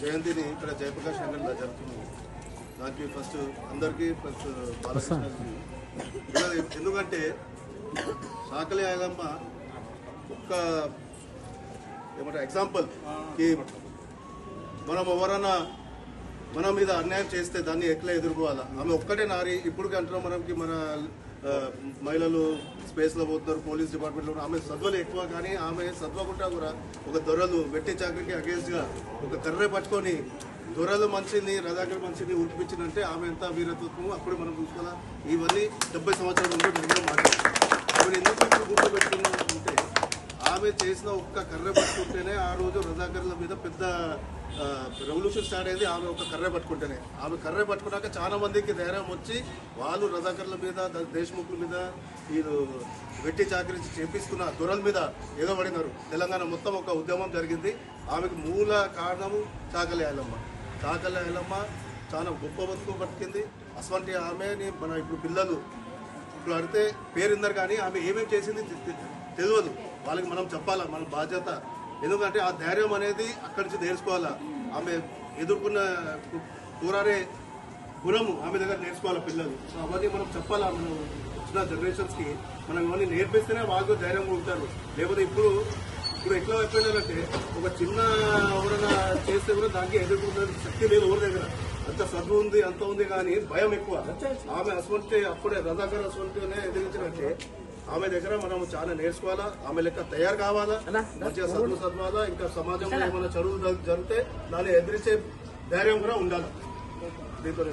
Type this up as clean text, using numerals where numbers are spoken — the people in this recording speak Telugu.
జయంతిని ఇక్కడ జయప్రకాష్ నగర్లో జరుగుతుంది. దానికి ఫస్ట్ అందరికీ ప్లస్ బాలకృష్ణకి ఎందుకంటే సాకలి ఐలమ్మ ఒక్క ఏమంటారు ఎగ్జాంపుల్కి మనం ఎవరన్నా మన మీద అన్యాయం చేస్తే దాన్ని ఎట్లా ఎదుర్కోవాలా. ఆమె ఒక్కటే నారి. ఇప్పుడు అంటున్నాం మనకి మన మహిళలు స్పేస్లో పోతున్నారు, పోలీస్ డిపార్ట్మెంట్లో. ఆమె సద్వలు ఎక్కువ, కానీ ఆమె సద్వకుండా కూడా ఒక దొరలు వెట్టి చాకరికి అగేన్స్ట్గా ఒక కర్రె పట్టుకొని దొరలు మనిషిని రజాకర్ మనిషిని ఉరిపించిందంటే ఆమె ఎంత వీరత్వము అప్పుడు మనం చూసుకోవాలా. ఇవన్నీ 70 సంవత్సరాల ముందు జరిగిన మాట్లాడుతున్నాం. ఆమె ఎందుకు గుర్తుపెట్టుకుంటే ఆమె చేసిన ఒక్క కర్రె పట్టుకుంటేనే ఆ రోజు రజాకర్ల మీద పెద్ద రెవల్యూషన్ స్టార్ట్ అయింది. ఆమె ఒక కర్రె పట్టుకుంటేనే. ఆమె కర్రె పట్టుకున్నాక చాలా మందికి ధైర్యం వచ్చి వాళ్ళు రజాకర్ల మీద దేశముఖుల మీద వీళ్ళు వెట్టి చాకరీ చేపిస్తున్న దొరల మీద ఎగబడినారు. తెలంగాణ మొత్తం ఒక ఉద్యమం జరిగింది. ఆమెకు మూల కారణము చాకలి ఐలమ్మ. చాకలి ఐలమ్మ చాలా గొప్ప బతుకు బతికింది. అటువంటి ఆమెని మన ఇప్పుడు పిల్లలు ఇప్పుడు అడిగితే పేరుందరు, కానీ ఆమె ఏమేమి చేసింది తెలియదు. వాళ్ళకి మనం చెప్పాలా, మన బాధ్యత. ఎందుకంటే ఆ ధైర్యం అనేది అక్కడి నుంచి నేర్చుకోవాలా. ఆమె ఎదుర్కొన్న పోరాడే గుణము ఆమె దగ్గర నేర్చుకోవాలి పిల్లలు. సో అవన్నీ మనం చెప్పాలా. మనం వచ్చిన జనరేషన్స్కి మనం ఇవన్నీ నేర్పిస్తేనే వాళ్ళు ధైర్యంగా ఉంటారు. లేకపోతే ఇప్పుడు ఎట్లా అయిపోయినారంటే ఒక చిన్న ఎవరైనా చేస్తే కూడా దానికి ఎదుర్కొనే శక్తి లేదు ఎవరి దగ్గర. అంత చదువు ఉంది, అంత ఉంది, కానీ భయం ఎక్కువ. ఆమె అసవంటి అప్పుడే రజాకర్ అసవంటినే ఎదిరించినట్టే ఆమె దగ్గర మనం చాలా నేర్చుకోవాలా. ఆమె లెక్క తయారు కావాలా, మంచిగా చదవాలా. ఇంకా సమాజంలో ఏమైనా చదువులు జరిగితే దాన్ని ఎదిరించే ధైర్యం కూడా ఉండాలి. దీంతో